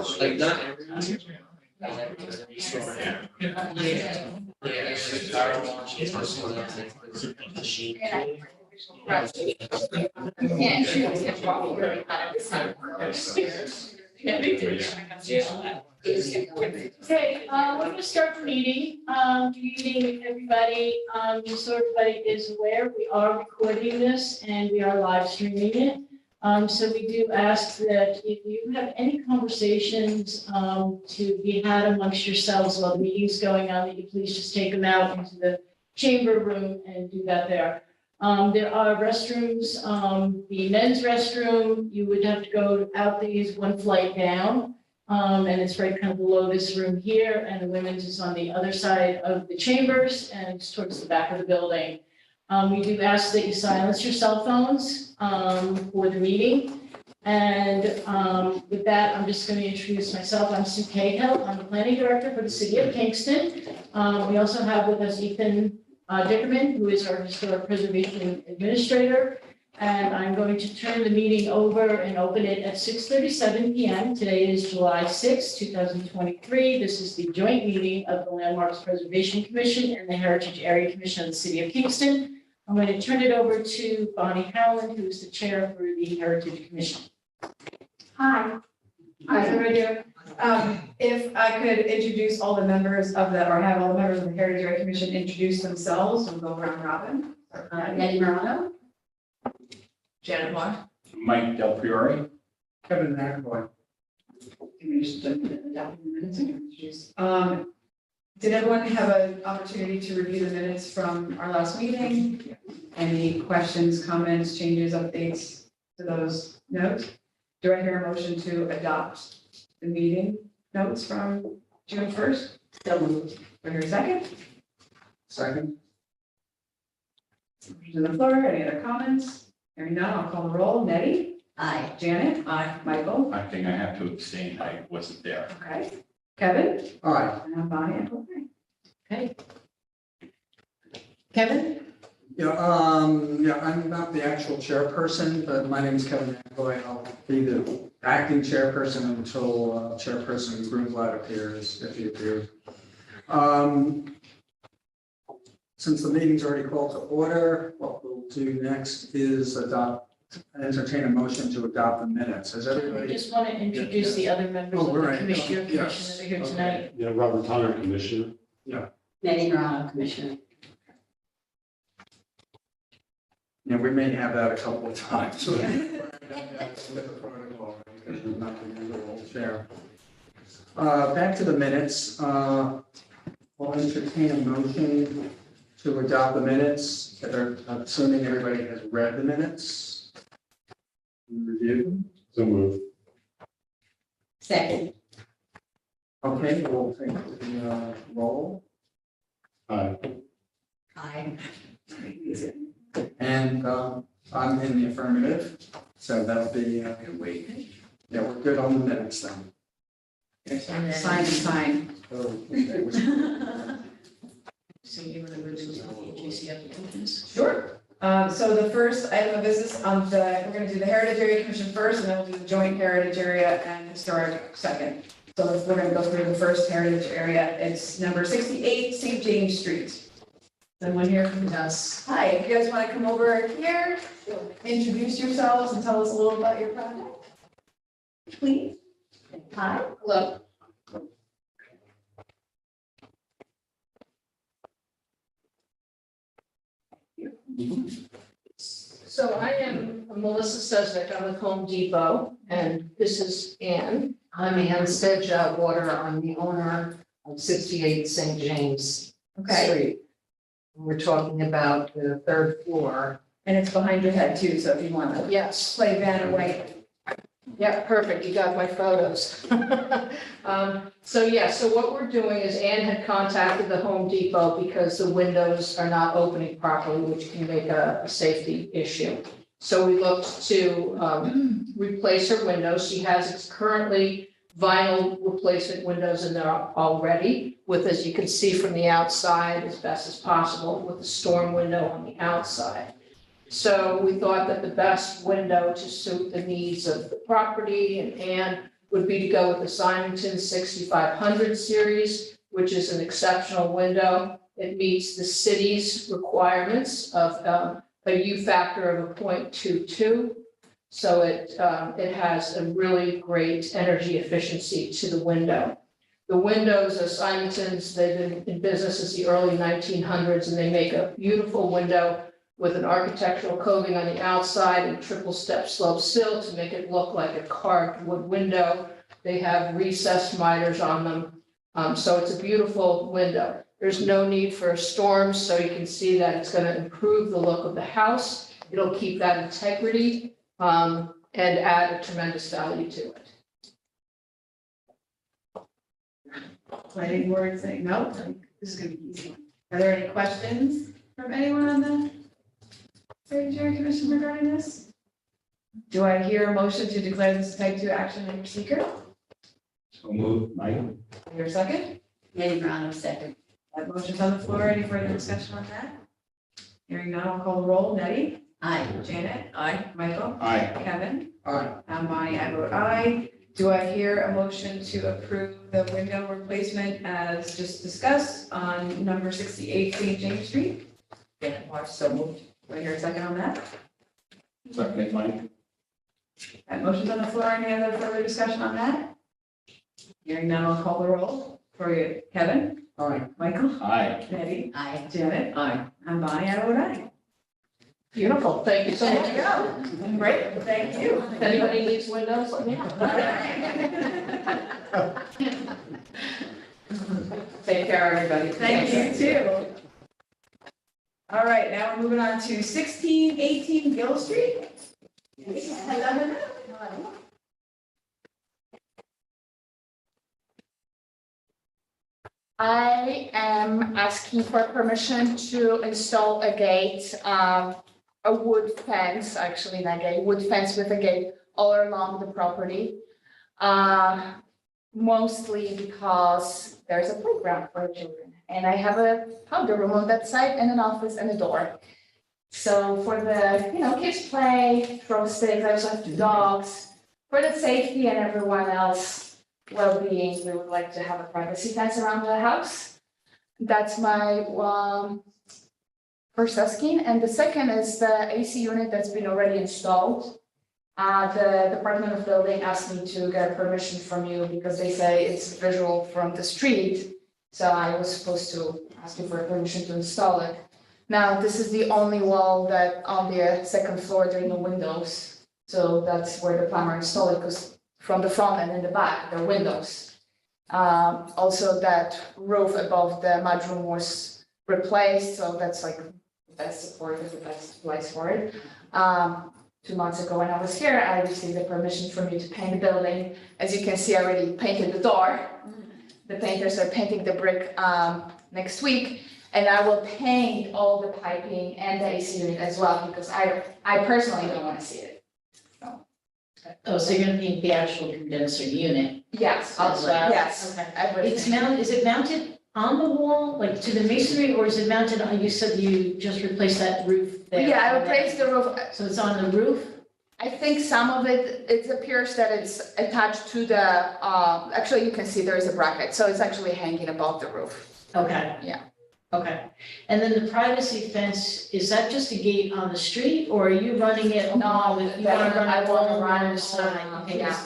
Like not. Okay, we're going to start the meeting. Good evening, everybody. Just so everybody is aware, we are recording this and we are live streaming it. So we do ask that if you have any conversations to be had amongst yourselves while the meeting's going on, that you please just take them out into the chamber room and do that there. There are restrooms, the men's restroom, you would have to go out these one flight down. And it's right kind of below this room here, and the women's is on the other side of the chambers and it's towards the back of the building. We do ask that you silence your cell phones for the meeting. And with that, I'm just going to introduce myself. I'm Sue Cahill. I'm the planning director for the city of Kingston. We also have with us Ethan Dickerman, who is our historic preservation administrator. And I'm going to turn the meeting over and open it at 6:37 p.m. Today is July 6, 2023. This is the joint meeting of the Landmarks Preservation Commission and the Heritage Area Commission of the City of Kingston. I'm going to turn it over to Bonnie Howland, who is the chair for the Heritage Commission. Hi. Hi, everybody. If I could introduce all the members of the, or have all the members of the Heritage Area Commission introduce themselves, we'll go round robin. Nettie Morano. Janet Moore. Mike Del Priore. Kevin McAvoy. Did everyone have an opportunity to review the minutes from our last meeting? Any questions, comments, changes, updates to those notes? Do I hear a motion to adopt the meeting notes from June 1st? So moved. Do I hear a second? Second. To the floor, any other comments? Hearing none, I'll call the roll. Nettie? Aye. Janet? Aye. Michael? I think I have to abstain. I wasn't there. Okay. Kevin? All right. And I'm Bonnie. I vote aye. Okay. Kevin? Yeah, I'm not the actual chairperson, but my name is Kevin McAvoy. I'll be the acting chairperson until Chairperson Grunblatt appears, if he appears. Since the meeting's already called to order, what we'll do next is entertain a motion to adopt the minutes. Has I everybody? just want to introduce the other members Oh, of the right. commission Yes. that are here tonight. Yeah, Robert Connor, Commissioner. Nettie Morano, Commissioner. Yeah, we may have that a couple of times. With the protocol, because we're not the usual chair. Back to the minutes. We'll entertain a motion to adopt the minutes. Assuming everybody has read the minutes. And reviewed them. So moved. Second. Okay, we'll take the roll. Aye. Aye. And I'm in the affirmative, so that'll be, yeah, we're good on the minutes then. Sign. Oh, okay. So you want to release the HAC applications? Sure. So the first item of business on we're going to do the Heritage Area Commission first, and then we'll do the joint Heritage Area and Historic second. So we're going to go through the first Heritage Area. It's number 68 St. James Street. Someone here from us. Hi, if you guys want to come over here, introduce yourselves and tell us a little about your project, please. Hi. Hello. So I am Melissa Sesnick. I'm with Home Depot, and this is Ann. I'm Ann Sedgewater. I'm the owner of 68 St. James Okay. Street. We're talking about the third floor. And it's behind your head too, so if you want to Yes, play Vanna White. yeah, perfect. You got my photos. So what we're doing is Ann had contacted the Home Depot because the windows are not opening properly, which can make a safety issue. So we looked to replace her windows. She has currently vinyl replacement windows in there already with, as you can see from the outside as best as possible, with the storm window on the outside. So we thought that the best window to suit the needs of the property and Anne would be to go with the Symington 6500 series, which is an exceptional window. It meets the city's requirements of a U factor of 0.22. So it has a really great energy efficiency to the window. The windows are Symington's, they've been in business since the early 1900s, and they make a beautiful window with an architectural coating on the outside and triple step slope sill to make it look like a carved wood window. They have recessed miters on them. So it's a beautiful window. There's no need for storms, so you can see that it's going to improve the look of the house. It'll keep that integrity and add a tremendous value to it. Planning board saying no, this is gonna be easy. Are there any questions from anyone on the Heritage Area Commission regarding this? Do I hear a motion to declare this a type 2 action under seeker? So moved, Mike. Your second? Eddie Brown, second. That motion's on the floor. Any further discussion on that? Hearing none, I'll call the roll. Nettie? Aye. Janet? Aye. Michael? Aye. Kevin? Aye. I'm Bonnie, I vote aye. Do I hear a motion to approve the window replacement as just discussed on number 68 St. James Street? Janet Morse, so moved. Do I hear a second on that? Second, Mike. That motion's on the floor. Any other further discussion on that? Hearing none, I'll call the roll. For you, Kevin? Aye. Michael? Aye. Nettie? Aye. Janet? Aye. I'm Bonnie, I vote aye. Beautiful, thank you so much. There you go. Great, thank you. If anybody needs windows, let me know. Take care, everybody. Thank you too. All right, now we're moving on to 1618 Gill Street. Hello. I am asking for permission to install a gate, a wood fence, actually not gate, wood fence with a gate all along the property. Mostly because there's a playground for children and I have a powder room on that side and an office and a door. So for the, kids play, throw sticks, I also have 2 dogs. For the safety and everyone else well-being, we would like to have a privacy fence around the house. That's my first asking. And the second is the AC unit that's been already installed. The Department of Building asked me to get permission from you because they say it's visual from the street. So I was supposed to ask you for permission to install it. Now, this is the only wall that on the second floor, there are no windows. So that's where the plumber installed it, because from the front and in the back, there are windows. Also, that roof above the mudroom was replaced, so that's like the best support is the best place for it. 2 months ago when I was here, I received the permission from you to paint the building. As you can see, I already painted the door. The painters are painting the brick next week. And I will paint all the piping and the AC unit as well, because I personally don't want to see it. Oh, so you're gonna paint the actual condenser unit? Yes, As well? yes. Okay. Everything. It's mounted, is it mounted on the wall, like to the masonry, or is it mounted on, you said you just replaced that roof there? Yeah, I replaced the roof. So it's on the roof? I think some of it appears that it's attached to the, actually you can see there is a bracket, so it's actually hanging above the roof. Okay. Yeah. Okay, and then the privacy fence, is that just a gate on the street, or are you running it? No, You wanna run I it wanna all run around it the side? all, Okay, yeah.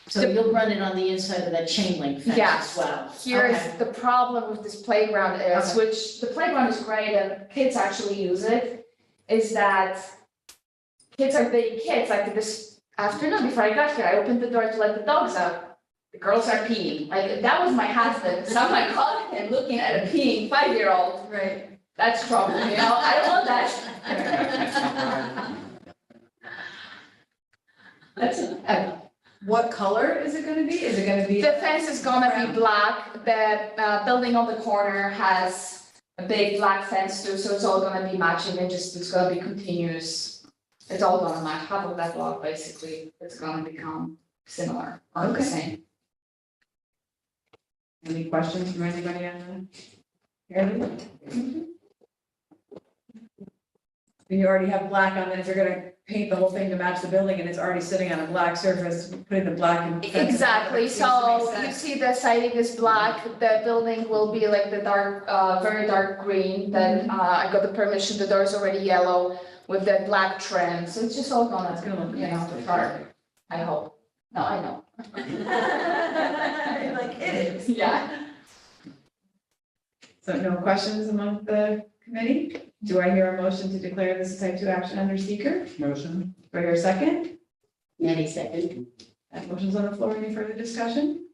So you'll run it on the inside of that chain link fence as Yes. well? Here's Okay. the problem with this playground is, Okay. which the playground is great and kids actually use it, is that kids are being kids, like this afternoon before I got here, I opened the door to let the dogs out. The girls are peeing, like that was my husband, so I'm like calling him, looking at a peeing 5-year-old. Right. That's trouble, I don't want that. That's, What color is it gonna be? Is it gonna be? the fence is gonna be black, the building on the corner has a big black fence too, so it's all gonna be matching and just, it's gonna be continuous It's all gonna match, half of that block basically, it's gonna become similar or the Okay. same. Any questions from anybody on the Heritage? When you already have black on it, if you're gonna paint the whole thing to match the building and it's already sitting on a black surface, putting the black and. Exactly, so you see the siding is black, the building will be like the dark, very dark green, then I got the permission, the door is already yellow with that black trim, so it's just all gonna, It's gonna look you know, nice. dark, I hope. No, I know. You're like, it is. Yeah. So no questions among the committee? Do I hear a motion to declare this a type 2 action under seeker? Motion? Do I hear a second? Nettie second. That motion's on the floor. Any further discussion?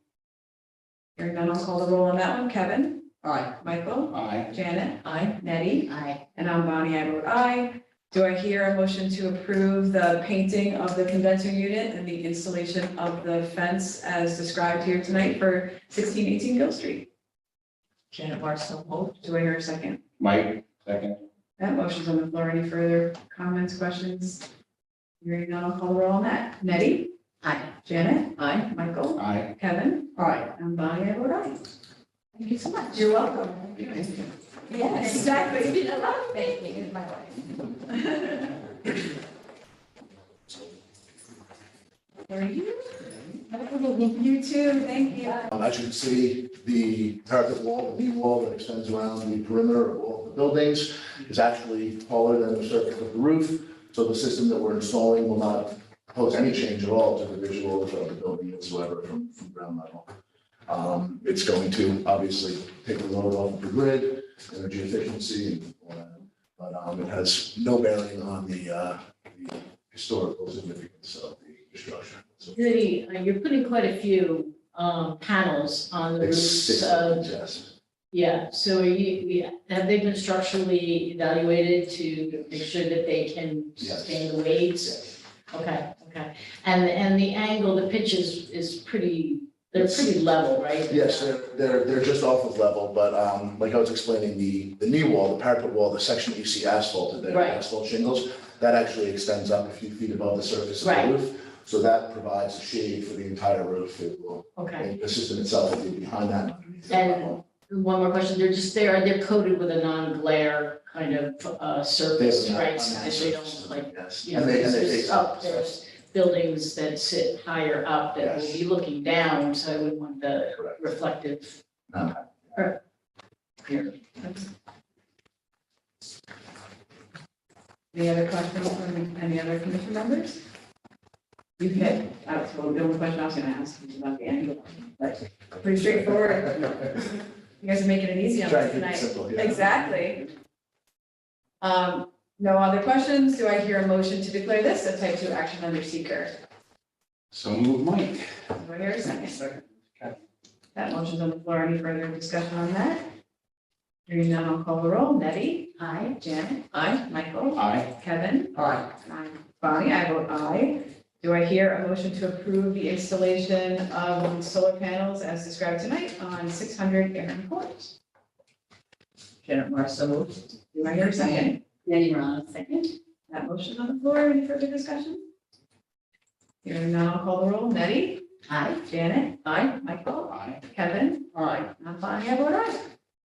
Hearing none, I'll call the roll on that one. Kevin? Aye. Michael? Aye. Janet? Aye. Nettie? Aye. And I'm Bonnie, I vote aye. Do I hear a motion to approve the painting of the condenser unit and the installation of the fence as described here tonight for 1618 Gill Street? Janet Marshall, moved. Do I hear a second? Mike, second. That motion's on the floor. Any further comments, questions? Hearing none, I'll call the roll on that. Nettie? Aye. Janet? Aye. Michael? Aye. Kevin? Aye. And Bonnie, I vote aye. Thank you so much. You're welcome. Yes. Exactly. It's been a lot of thinking in my life. Are you? Have a good evening. You too, thank you. As you can see, the parapet wall, the knee wall that extends around the perimeter of all the buildings is actually taller than the surface of the roof. So the system that we're installing will not pose any change at all to the visuals of the building whatsoever from ground level. It's going to obviously take the load off the grid, energy efficiency, and all that. But it has no bearing on the historical significance of the structure. So You're putting quite a few panels on the it's roofs. 6 buildings, yes. Yeah, so have they been structurally evaluated to make sure that they can sustain the weights? Okay, okay. And the angle, the pitch is pretty, they're pretty level, right? Yes, they're just off of level, but like I was explaining, the knee wall, the parapet wall, the section that you see asphalted, there, Right. asphalt shingles, that actually extends up a few feet above the surface of Right. the roof. So that provides shade for the entire roof. It will, Okay. the system itself will be behind that. and underneath the And level. one more question, they're coated with a non-glare kind of surface, They have right? a So nice that they surface, don't like, yes. you know, And they there's face up, up. there's buildings that sit higher up that will be looking down, so I wouldn't want the Correct. reflective. No. Here. Any other questions from any other commission members? You hit, that was the only question I was gonna ask was about the angle, but pretty straightforward. You guys are making it easy on Try us to keep it tonight. simple, yeah. Exactly. No other questions? Do I hear a motion to declare this a type 2 action under seeker? So move, Mike. Do I hear a second? Second. That motion's on the floor. Any further discussion on that? Hearing none, I'll call the roll. Nettie? Aye. Janet? Aye. Michael? Aye. Kevin? Aye. Aye. Bonnie, I vote aye. Do I hear a motion to approve the installation of solar panels as described tonight on 600 Aaron Court? Janet Marshall, moved. Do I hear a second? Nettie Ronald, second. That motion's on the floor. Any further discussion? Hearing none, I'll call the roll. Nettie? Aye. Janet? Aye. Michael? Aye. Kevin? Aye. I'm Bonnie, I vote aye.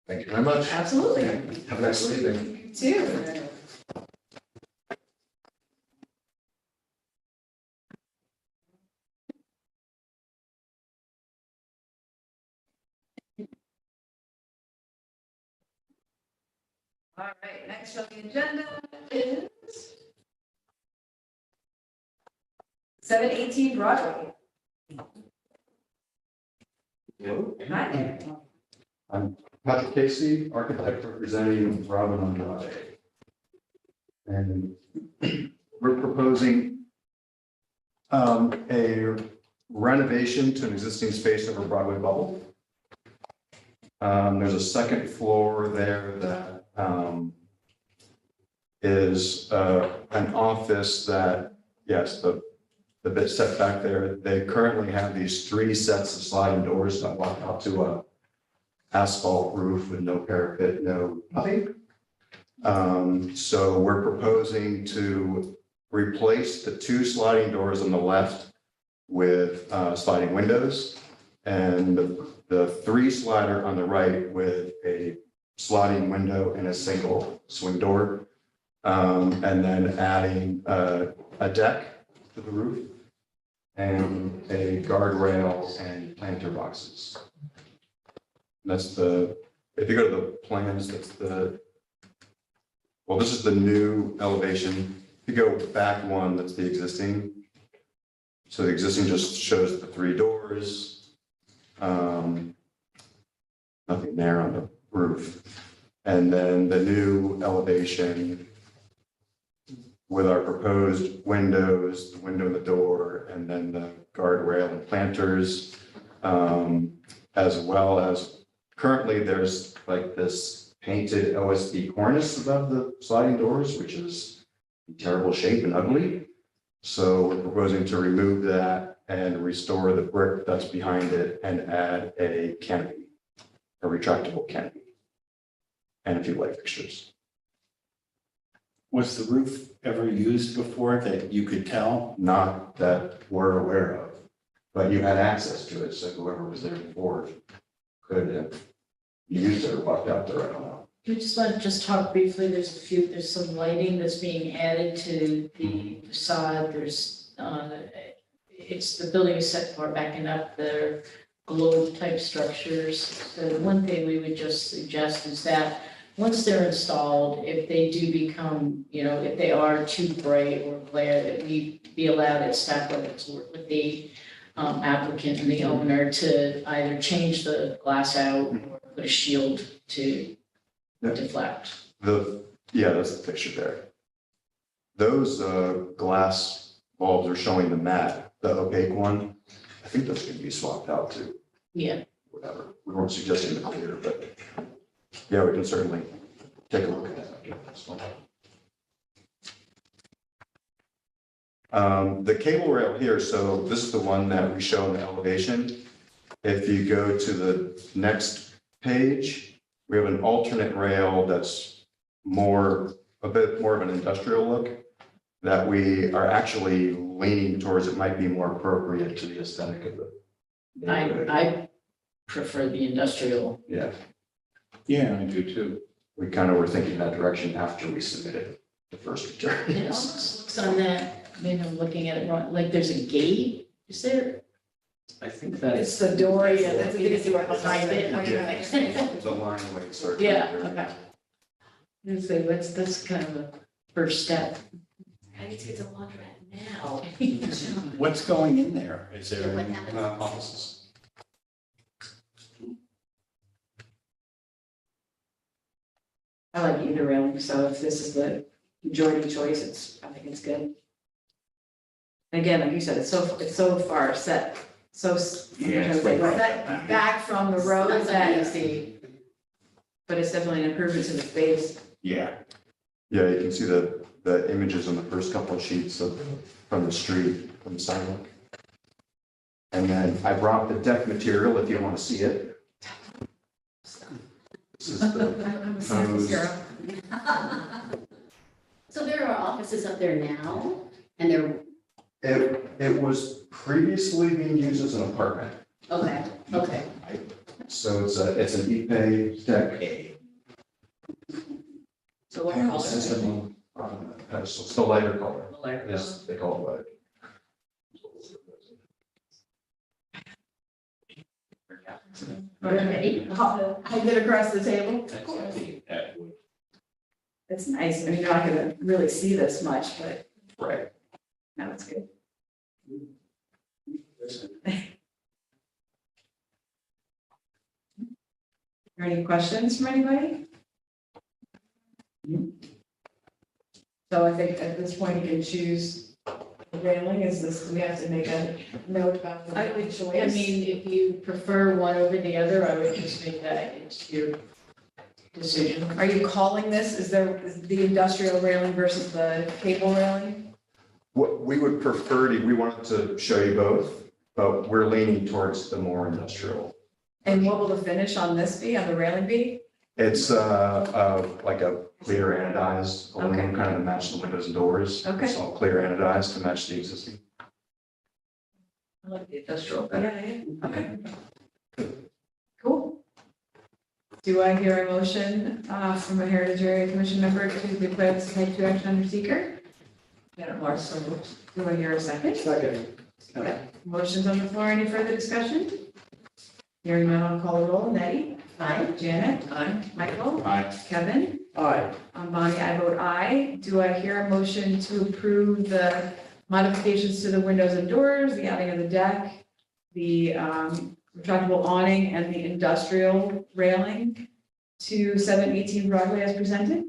Thank you very much. Absolutely. Have a nice evening. You too. All right, next on the agenda is 718 Broadway. Hi there. I'm Patrick Casey, architect representing Robin on Broadway. And we're proposing a renovation to an existing space over Broadway Bubble. There's a second floor there that is an office that, yes, the bit set back there, they currently have these 3 sets of sliding doors that walk out to a asphalt roof with no parapet, no nothing. So we're proposing to replace the 2 sliding doors on the left with sliding windows, and the 3 slider on the right with a sliding window and a single swing door. And then adding a deck to the roof and a guardrail and planter boxes. That's if you go to the plans, that's well, this is the new elevation. If you go back one, that's the existing. So the existing just shows the 3 doors. Nothing there on the roof. And then the new elevation with our proposed windows, the window in the door, and then the guardrail and planters, as well as currently there's like this painted OSB cornice above the sliding doors, which is in terrible shape and ugly. So we're proposing to remove that and restore the brick that's behind it and add a canopy, a retractable canopy, and a few light fixtures. Was the roof ever used before that you could tell? Not that we're aware of, but you had access to it, so whoever was there before could have used it or walked out there, I don't know. We just want to just talk briefly, there's some lighting that's being added to the facade, the building is set for backing up their globe type structures. So the one thing we would just suggest is that once they're installed, if they do become, if they are too bright or glare, that we be allowed at staff level to work with the applicant and the owner to either change the glass out or put a shield to deflect. That's the picture there. Those glass bulbs are showing the matte, the opaque one. I think those can be swapped out too. Yeah. Whatever. We weren't suggesting the clear, but yeah, we can certainly take a look at that. The cable rail here, so this is the one that we show in the elevation. If you go to the next page, we have an alternate rail that's a bit more of an industrial look that we are actually leaning towards. It might be more appropriate to the aesthetic of the neighborhood. I prefer the industrial. Yeah, Yeah, I do too. we kind of were thinking that direction after we submitted the first It return. almost looks on that, maybe I'm looking at it wrong, like there's a gate, is there? I think that It's the door, yeah, that's the biggest door Behind it. The line way circle. Yeah, okay. So that's kind of a first step. I need to get to laundrette now. What's going in there? Is there What any happened? Offices. I like either railing, so if this is the majority choice, I think it's good. Again, like you said, it's so far set, Yeah, it's way set back from the road that you see. But it's definitely an improvement to the space. Yeah. Yeah, you can see the images on the first couple of sheets from the street, from the sidewalk. And then I brought the deck material if you want to see it. This is the I'm a samples girl. So there are offices up there now, and they're, It was previously being used as an apartment. okay. So it's an e-pay deck. So what color? System on the pedestal. It's the lighter color. Yes, they call it light. Ready? Hide it across the table. It's nice. I mean, you're not gonna really see this much, but Right. no, it's good. Are there any questions from anybody? So I think at this point you can choose the railing. Is this, we have to make a note about the I would, choice? I mean, if you prefer one over the other, I would just make that into your decision. Are you calling this, is the industrial railing versus the cable railing? What we would prefer we wanted to show you both, but we're leaning towards the more industrial. And what will the finish on this be, on the railing be? It's like a clear anodized aluminum, kind of to match the windows and doors. Okay. It's all clear anodized to match the existing. I like the industrial Yeah, better. yeah, okay. Cool. Do I hear a motion from a Heritage Area Commission member to declare this a type 2 action under seeker? Madam Clerk, so moved. Do I hear a second? Second. Okay. Motion's on the floor. Any further discussion? Hearing none, I'll call the roll. Nettie? Aye. Janet? Aye. Michael? Aye. Kevin? Aye. Bonnie, I vote aye. Do I hear a motion to approve the modifications to the windows and doors, the adding of the deck, the retractable awning, and the industrial railing to 718 Broadway as presented?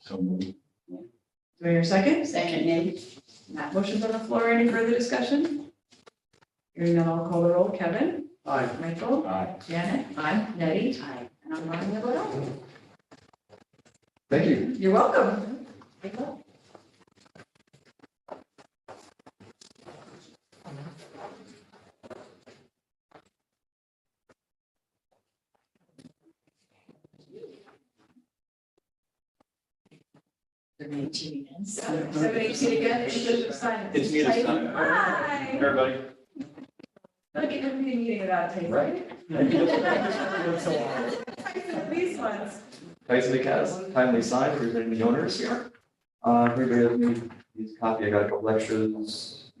So moved. Do I hear a second? Second, Nancy. That motion's on the floor. Any further discussion? Hearing none, I'll call the roll. Kevin? Aye. Michael? Aye. Janet? Aye. Nettie? Aye. And I'm Bonnie, I vote aye. Thank you. You're welcome. The main TV again. 718 again, it's sign. It's me this time. Hi. Everybody. Look at the meeting without tape. Right. These ones. Tyson McCas, timely signed, representing the owners here. Everybody has these copy, I got a couple extras.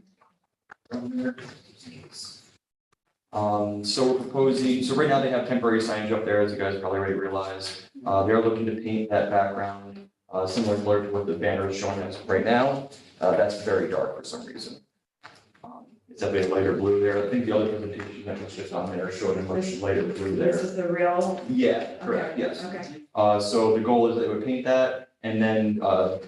So we're proposing, so right now they have temporary signage up there, as you guys probably already realized. They're looking to paint that background, similar color to what the banner is showing us right now. That's very dark for some reason. It's a bit lighter blue there. I think the other presentation that was just on there showed a much lighter blue there. This is the real. Yeah, correct, yes. Okay. So the goal is that we paint that, and then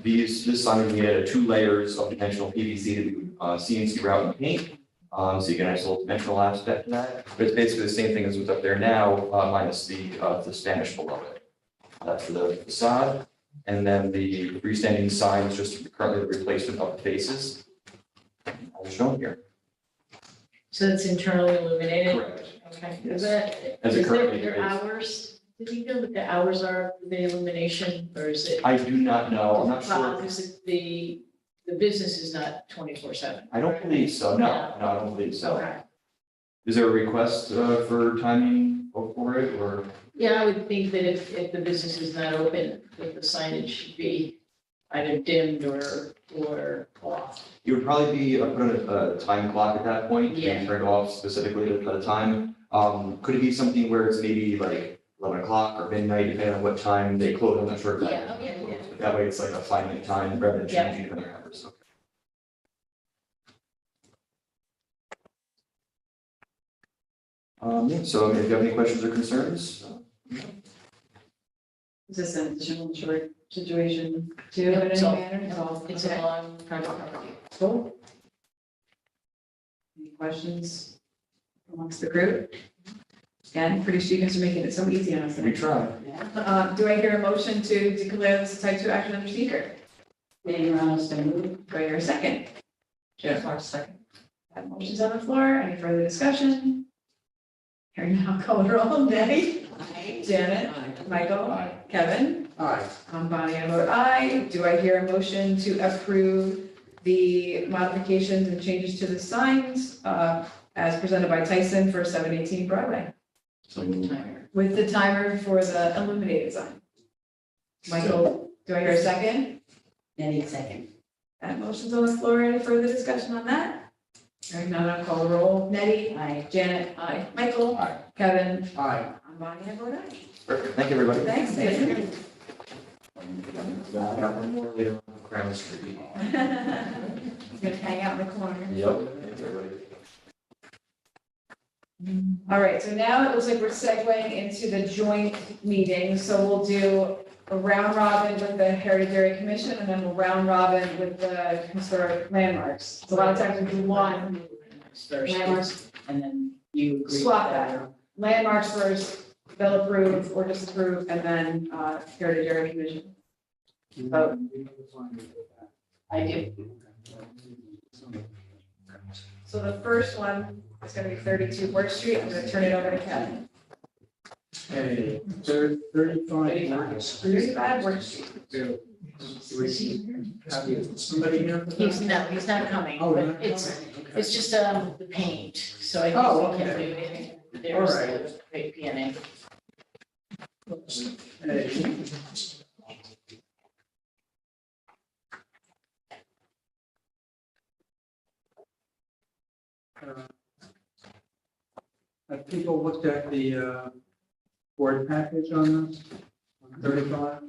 this sign would be added 2 layers of dimensional PVC to do CNC route and paint. So you get a nice little dimensional aspect to that, but it's basically the same thing as what's up there now, minus the Spanish below it. That's for the facade, and then the freestanding sign is just currently the replacement of the faces, as shown here. So it's internally illuminated? Correct. Okay. Yes. Is that, As it is there currently their is. hours? Did you know what the hours are for the illumination, or is it? I do not know, I'm not sure. Because the business is not 24/7. I don't believe so, no, I don't believe so. Okay. Is there a request for timing for it, or? Yeah, I would think that if the business is not open, that the signage should be either dimmed or off. It would probably be put on a time clock at that point, Yeah. and turn it off specifically at a time. Could it be something where it's maybe like 11 o'clock or midnight, depending on what time they close, I'm not sure exactly. Yeah. That way it's like a finite time rather than Yeah. changing depending on hours. Yeah, so if you have any questions or concerns, Is this an additional short situation too, in any So, manner? It's all- It's okay. a long private property. Cool. Any questions amongst the group? Again, pretty sure you guys are making it so easy on us. we try. Do I hear a motion to declare this a type 2 action under seeker? Nancy Reynolds, so moved. Do I hear a second? Janet Clark, second. That motion's on the floor. Any further discussion? Hearing now, call the roll. Nettie? Aye. Janet? Aye. Michael? Aye. Kevin? Aye. Bonnie, I vote aye. Do I hear a motion to approve the modifications and changes to the signs as presented by Tyson for 718 Broadway? So moved. With the timer for the illuminated sign. Michael, do I hear a second? Nancy, second. That motion's on the floor. Any further discussion on that? Hearing none, I'll call the roll. Nettie? Aye. Janet? Aye. Michael? Aye. Kevin? Aye. Bonnie, I vote aye. Perfect, thank you, everybody. Thanks, Tyson. Later on Crown Street. Gonna hang out in the corner. Yep. Thanks, everybody. All right, so now it looks like we're segueing into the joint meeting, so we'll do a round robin with the Heritage Area Commission, and then we'll round robin with the historic landmarks. So a lot of times we do one, First, landmarks, and then you agree. swap that. Landmarks first, they'll approve or disapprove, and then Heritage Area Commission. Vote. I do. So the first one is gonna be 32 Work Street, I'm gonna turn it over to Kevin. Okay, 35 Street. 35 Work Street. Do we have somebody here? for that? He's not coming, Oh, but not it's, coming, okay. it's just, the paint, so I Oh, guess we can't okay. do anything. All There's right. the PNA. Hey. Have people looked at the board package on this, on 35?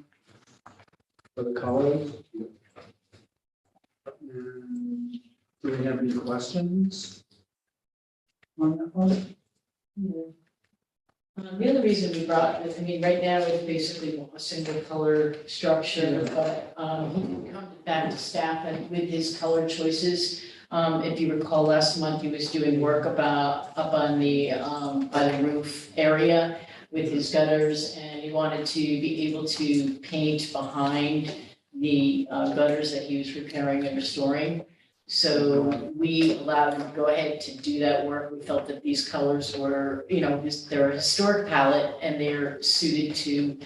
For the colors? And do we have any questions on that one? The other reason we brought, I mean, right now it's basically a single color structure, but, he comes back to staff and with his color choices. If you recall, last month he was doing work up on the, by the roof area with his gutters, and he wanted to be able to paint behind the gutters that he was repairing and restoring. So we allowed him to go ahead to do that work. We felt that these colors were, they're a historic palette and they're suited to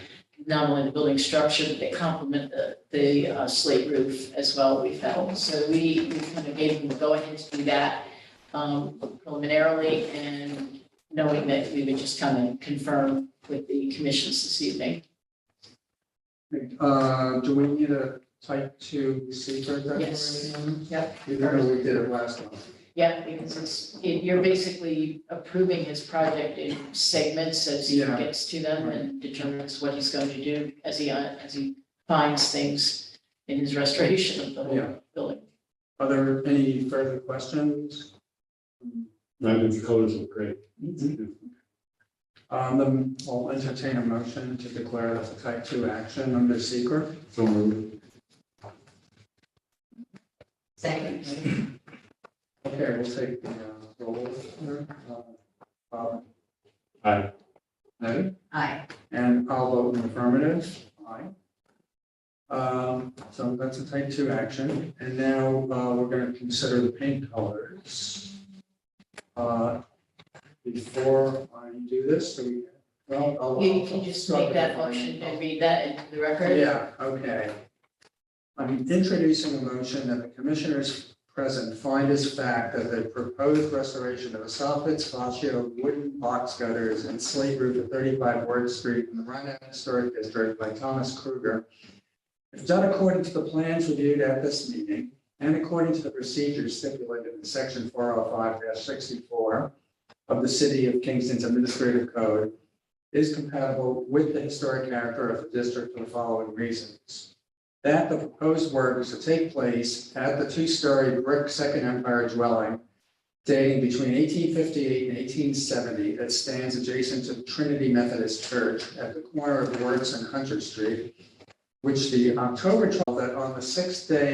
not only the building structure, but they complement the slate roof as well, we felt. So we kind of gave him the go ahead to do that preliminarily, and knowing that we would just come and confirm with the commissions this evening. Do we need a type 2 secret declaration? Yes. Yep. Even though we did it last month. Yeah, because you're basically approving his project in segments as he Yeah. gets to them and determines what he's going to do as he finds things in his restoration of the Yeah. whole building. Are there any further questions? The colors look great. Then I'll entertain a motion to declare that a type 2 action under secret. So moved. Second. Okay, we'll take the roll here. Bob? Aye. Nettie? Aye. And I'll vote in affirmative. Aye. So that's a type 2 action. And now we're going to consider the paint colors. Before I do this, do we? Well, You can just make that motion and read that into the record. Yeah, okay. I'm introducing a motion that the commissioners present find as fact that the proposed restoration of the soffits, fascia, wooden box gutters, and slate roof at 35 Ward Street in the Rhineland Historic District by Thomas Kruger is done according to the plans reviewed at this meeting and according to the procedures stipulated in section 405-64 of the City of Kingston's Administrative Code, is compatible with the historic character of the district for the following reasons. That the proposed work is to take place at the 2-story brick Second Empire dwelling dating between 1858 and 1870 that stands adjacent to Trinity Methodist Church at the corner of Lawrence and Hunter Street, which the October 12th, that on the 6th day